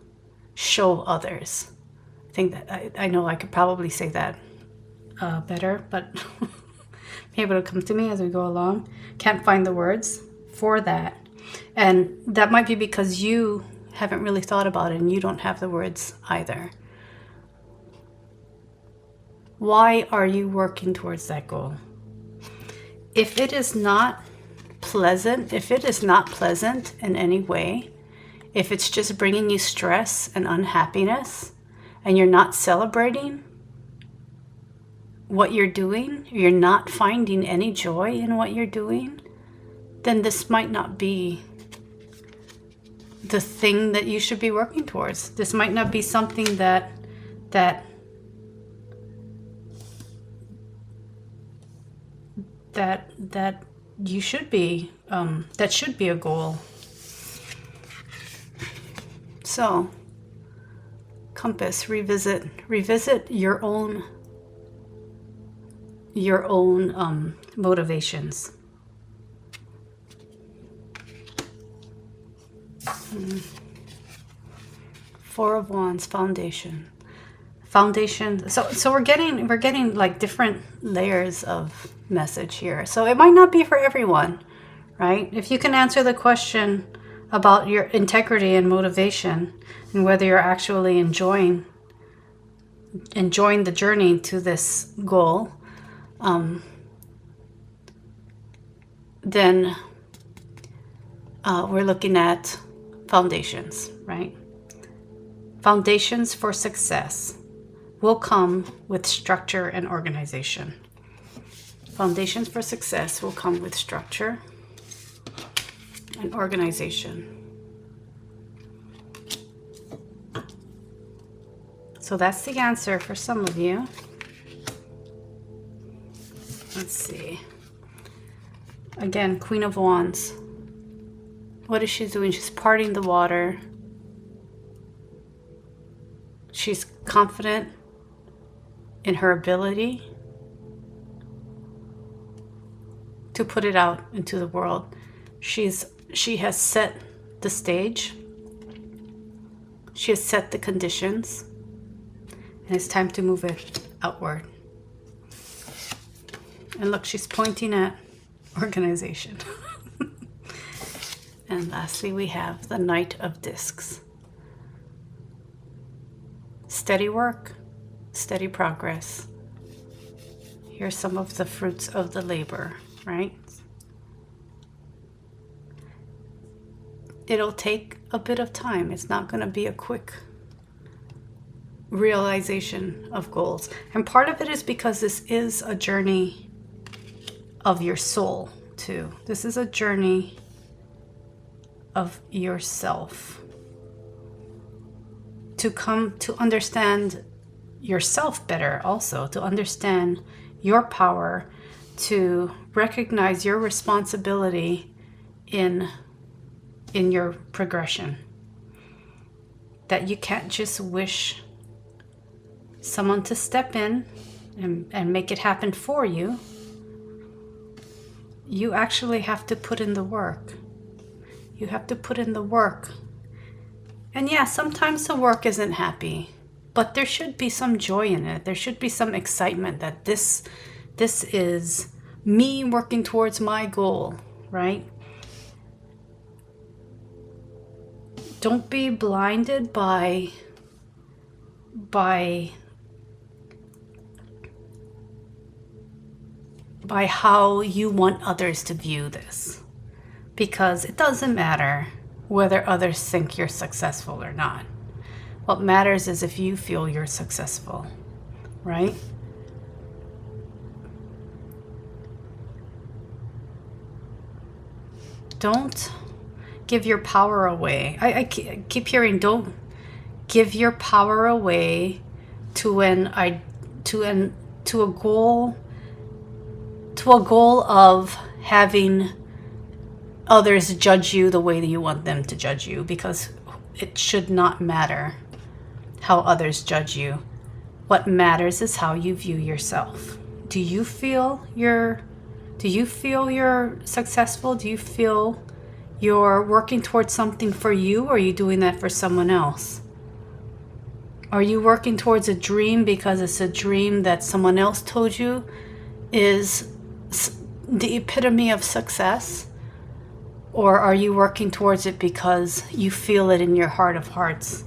show others? I think that I know I could probably say that better, but maybe it'll come to me as we go along. Can't find the words for that, and that might be because you haven't really thought about it and you don't have the words either. Why are you working towards that goal? If it is not pleasant, in any way, if it's just bringing you stress and unhappiness, and you're not celebrating what you're doing, you're not finding any joy in what you're doing, then this might not be the thing that you should be working towards. This might not be something that you should be, that should be a goal. So, compass, revisit your own motivations. Four of Wands, foundation. So we're getting like different layers of message here. So it might not be for everyone, right? If you can answer the question about your integrity and motivation and whether you're actually enjoying the journey to this goal, then we're looking at foundations, right? Foundations for success will come with structure and organization. Foundations for success will come with structure and organization. So that's the answer for some of you. Let's see. Again, Queen of Wands. What is she doing? She's parting the water. She's confident in her ability to put it out into the world. She has set the stage. She has set the conditions. And it's time to move it outward. And look, she's pointing at organization. And lastly, we have the Knight of Discs. Steady work, steady progress. Here's some of the fruits of the labor, right? It'll take a bit of time. It's not going to be a quick realization of goals. And part of it is because this is a journey of your soul, too. This is a journey of yourself. To come to understand yourself better also, to understand your power, to recognize your responsibility in your progression. That you can't just wish someone to step in and make it happen for you. You actually have to put in the work. You have to put in the work. And yeah, sometimes the work isn't happy, but there should be some joy in it. There should be some excitement that this is me working towards my goal, right? Don't be blinded by how you want others to view this. Because it doesn't matter whether others think you're successful or not. What matters is if you feel you're successful, right? Don't give your power away. I keep hearing, don't give your power away to a goal of having others judge you the way that you want them to judge you, because it should not matter how others judge you. What matters is how you view yourself. Do you feel you're successful? Do you feel you're working towards something for you, or are you doing that for someone else? Are you working towards a dream because it's a dream that someone else told you is the epitome of success? Or are you working towards it because you feel it in your heart of hearts,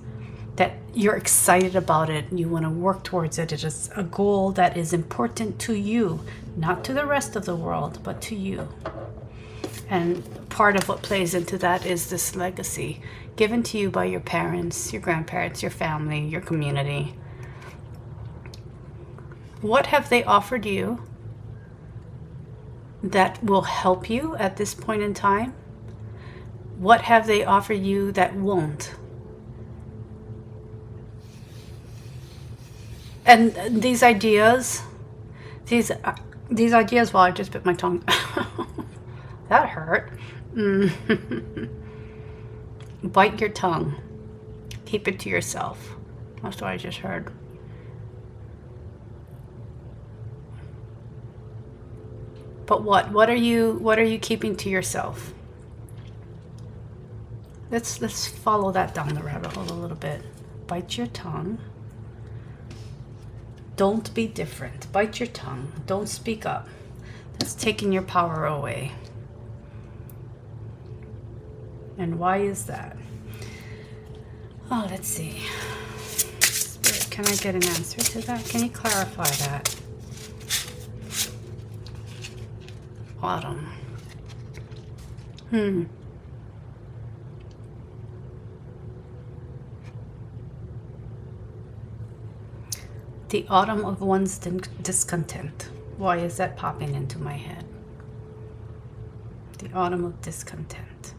that you're excited about it and you want to work towards it? It is a goal that is important to you, not to the rest of the world, but to you. And part of what plays into that is this legacy given to you by your parents, your grandparents, your family, your community. What have they offered you that will help you at this point in time? What have they offered you that won't? And these ideas, well, I just bit my tongue. That hurt. Bite your tongue. Keep it to yourself. That's what I just heard. But what are you keeping to yourself? Let's follow that down the rabbit hole a little bit. Bite your tongue. Don't be different. Bite your tongue. Don't speak up. That's taking your power away. And why is that? Oh, let's see. Spirit, can I get an answer to that? Can you clarify that? Autumn. The autumn of one's discontent. Why is that popping into my head? The autumn of discontent.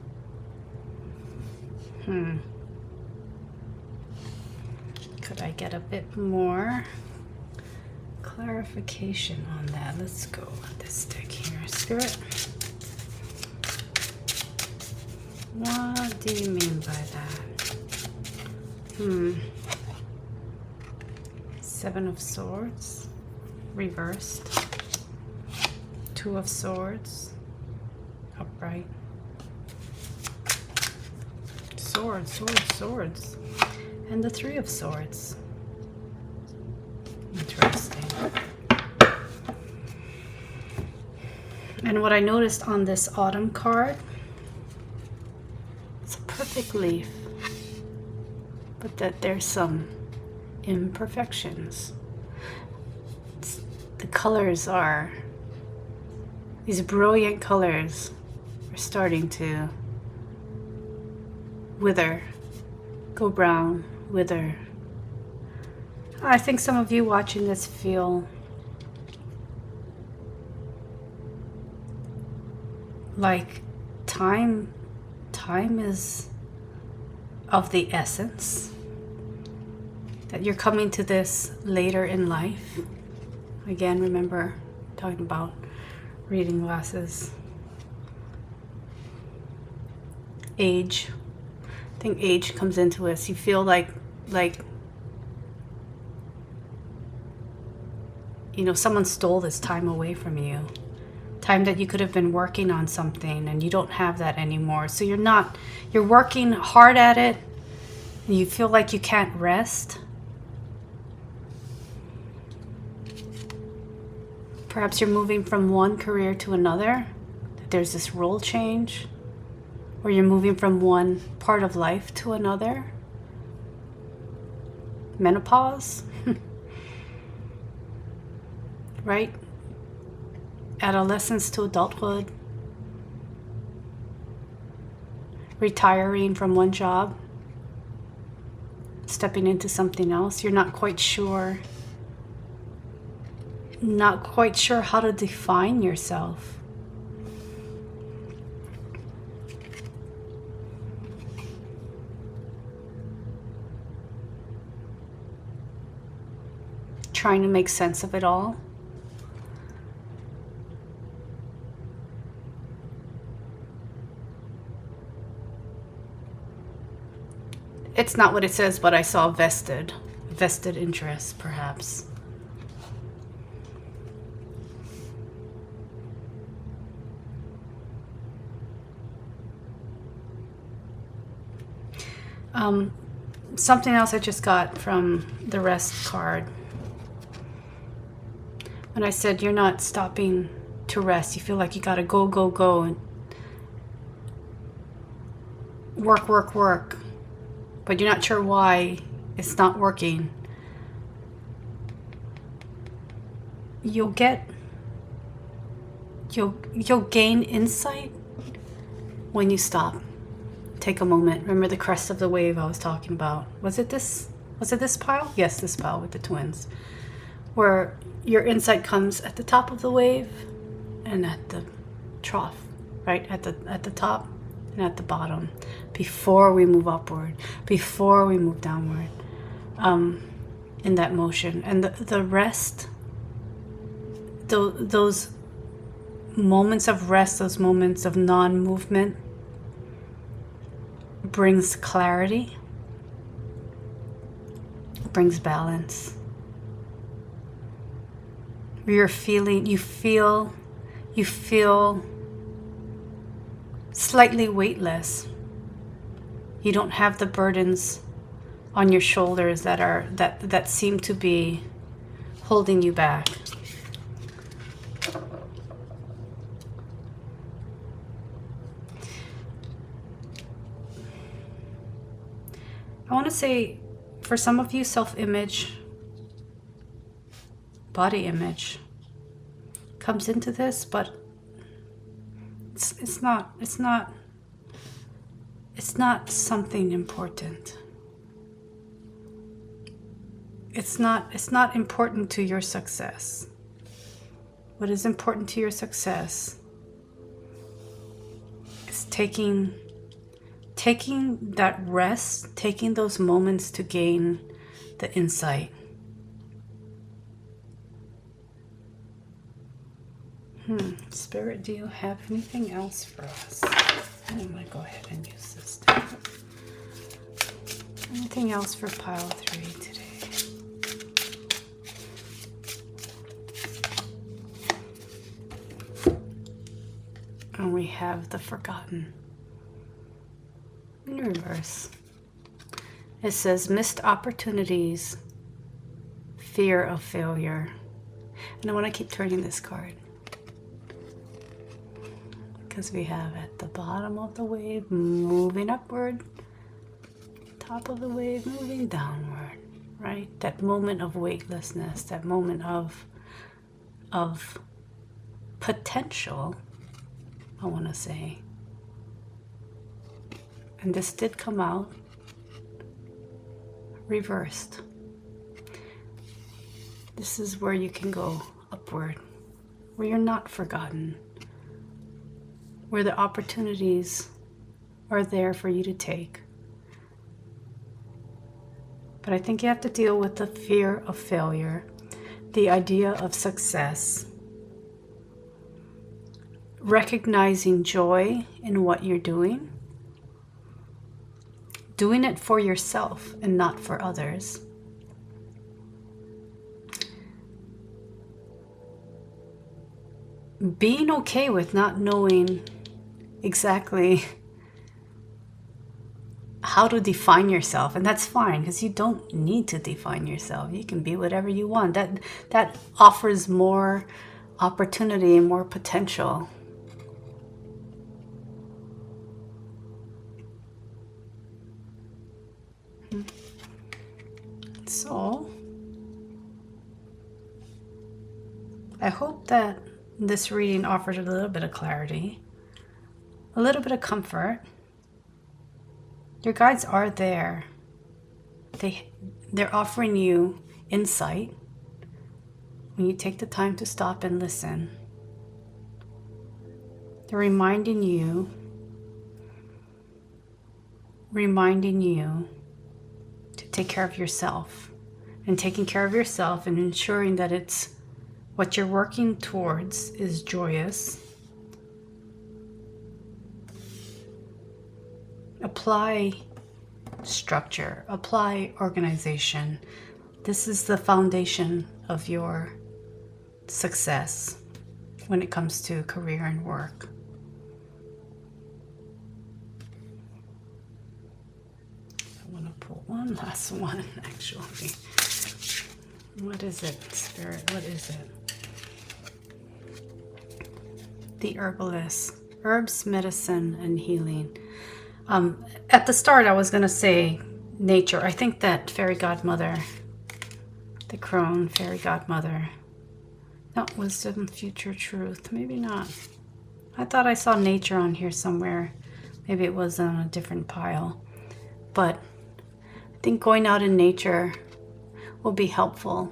Could I get a bit more clarification on that? Let's go with this deck here. Spirit, what do you mean by that? Seven of Swords, reversed. Two of Swords, upright. Swords, swords, swords. And the Three of Swords. Interesting. And what I noticed on this autumn card, it's a perfect leaf, but that there's some imperfections. The colors are, these brilliant colors are starting to wither, go brown, wither. I think some of you watching this feel like time is of the essence, that you're coming to this later in life. Again, remember talking about reading glasses. Age. I think age comes into this. You feel like you know, someone stole this time away from you. Time that you could have been working on something and you don't have that anymore. So you're working hard at it and you feel like you can't rest. Perhaps you're moving from one career to another. There's this role change. Or you're moving from one part of life to another. Menopause. Right? Adolescence to adulthood. Retiring from one job. Stepping into something else. You're not quite sure. Not quite sure how to define yourself. Trying to make sense of it all. It's not what it says, but I saw vested interest, perhaps. Something else I just got from the rest card. When I said you're not stopping to rest, you feel like you gotta go, go, go, and work, work, work, but you're not sure why it's not working. You'll gain insight when you stop. Take a moment. Remember the crest of the wave I was talking about. Was it this pile? Yes, this pile with the twins. Where your insight comes at the top of the wave and at the trough, right? At the top and at the bottom. Before we move upward, before we move downward, in that motion. And the rest, those moments of rest, those moments of non-movement, brings clarity, brings balance. You feel slightly weightless. You don't have the burdens on your shoulders that seem to be holding you back. I want to say, for some of you, self-image, body image comes into this, but it's not something important. It's not important to your success. What is important to your success is taking that rest, taking those moments to gain the insight. Spirit, do you have anything else for us? I'm going to go ahead and use this too. Anything else for pile 3 today? And we have the forgotten. In reverse, it says missed opportunities, fear of failure. And I want to keep turning this card. because we have at the bottom of the wave moving upward, top of the wave moving downward, right? That moment of weightlessness, that moment of potential, I want to say. And this did come out reversed. This is where you can go upward, where you're not forgotten, where the opportunities are there for you to take. But I think you have to deal with the fear of failure, the idea of success, recognizing joy in what you're doing it for yourself and not for others. Being okay with not knowing exactly how to define yourself, and that's fine, because you don't need to define yourself. You can be whatever you want. That offers more opportunity and more potential. So I hope that this reading offers a little bit of clarity, a little bit of comfort. Your guides are there. They're offering you insight when you take the time to stop and listen. They're reminding you to take care of yourself. And taking care of yourself and ensuring that it's what you're working towards is joyous. Apply structure, apply organization. This is the foundation of your success when it comes to career and work. I want to pull one last one, actually. What is it, Spirit? What is it? The herbalist. Herbs, medicine, and healing. At the start, I was going to say nature. I think that fairy godmother, the crone fairy godmother, not wisdom, future truth. Maybe not. I thought I saw nature on here somewhere. Maybe it was on a different pile. But I think going out in nature will be helpful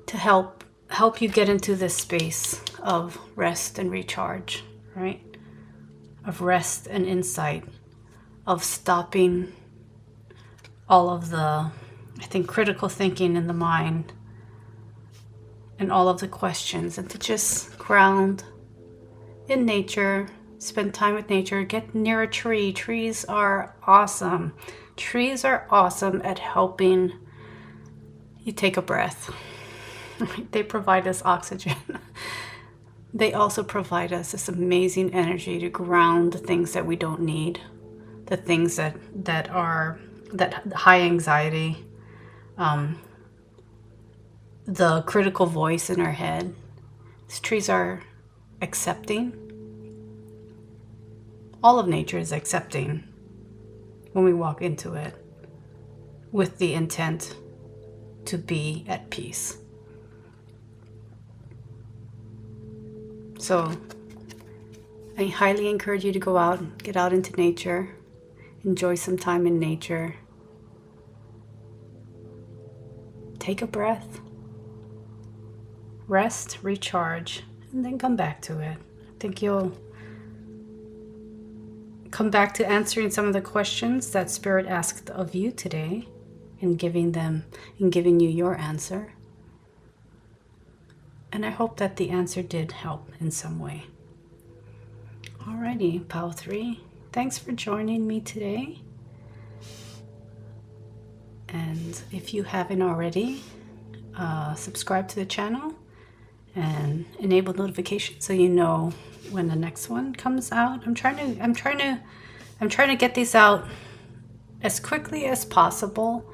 to help you get into this space of rest and recharge, right? Of rest and insight, of stopping all of the, I think, critical thinking in the mind and all of the questions, and to just ground in nature, spend time with nature, get near a tree. Trees are awesome. Trees are awesome at helping you take a breath. They provide us oxygen. They also provide us this amazing energy to ground the things that we don't need, the things that high anxiety, the critical voice in our head. These trees are accepting. All of nature is accepting when we walk into it with the intent to be at peace. So I highly encourage you to go out, get out into nature, enjoy some time in nature. Take a breath, rest, recharge, and then come back to it. I think you'll come back to answering some of the questions that Spirit asked of you today and giving you your answer. And I hope that the answer did help in some way. Alrighty, Pal 3, thanks for joining me today. And if you haven't already, subscribe to the channel and enable notifications so you know when the next one comes out. I'm trying to get these out as quickly as possible.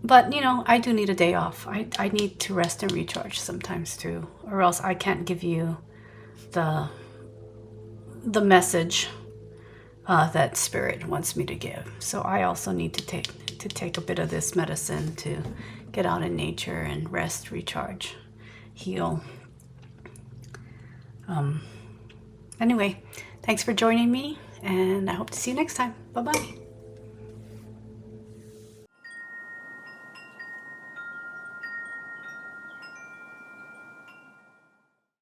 But, I do need a day off. I need to rest and recharge sometimes too, or else I can't give you the message that Spirit wants me to give. So I also need to take a bit of this medicine to get out in nature and rest, recharge, heal. Anyway, thanks for joining me, and I hope to see you next time. Bye-bye.